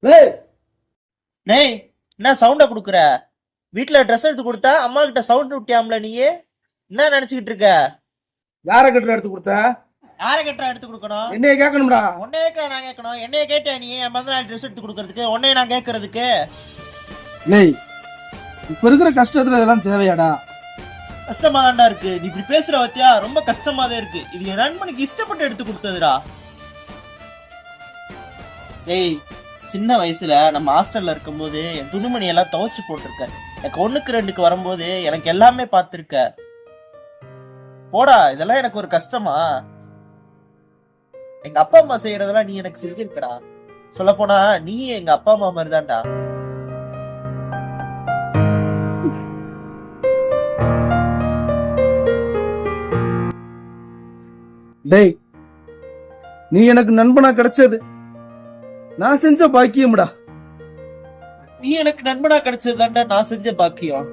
டேய் டேய், என்ன சவுண்ட குடுக்குற? வீட்டுல ட்ரெஸ் எடுத்து கொடுத்தா அம்மா கிட்ட சவுண்ட் விட்டியாம்ல நீயே? என்ன நினைச்சுக்கிட்டு இருக்க? யார கட்டுற எடுத்து கொடுத்த? யார கேட்டா எடுத்து கொடுக்கணும்? என்னைய கேட்கணும்டா. உன்னையே நான் கேட்கணும். என்னைய கேட்ட நீ என் பிறந்த நாள் ட்ரெஸ் எடுத்து கொடுக்கறதுக்கு? உன்னைய நான் கேட்கறதுக்கு? டேய், இப்ப இருக்கிற கஷ்டத்துல இதெல்லாம் தேவையாடா? கஷ்டமா தான்டா இருக்கு. நீ இப்படி பேசுற பத்தியா? ரொம்ப கஷ்டமா தான் இருக்கு. இது என் நண்பனுக்கு இஷ்டப்பட்டு எடுத்து கொடுத்ததுடா. ஏய், சின்ன வயசுல நம்ம ஹாஸ்டல்ல இருக்கும்போது என் துணிமணி எல்லாம் துவைச்சு போட்டிருக்க. எனக்கு 1க்கு 2க்கு வரும்போது எனக்கு எல்லாமே பார்த்திருக்க. போடா, இதெல்லாம் எனக்கு ஒரு கஷ்டமா? எங்க அப்பா அம்மா செய்யறதெல்லாம் நீ எனக்கு செஞ்சிருக்கடா. சொல்ல போனா நீ எங்க அப்பா அம்மா மாதிரி தான்டா. டேய், நீ எனக்கு நண்பனா கிடைச்சது நான் செஞ்ச பாக்கியம்டா. நீ எனக்கு நண்பனா கிடைச்சது தான்டா நான் செஞ்ச பாக்கியம்.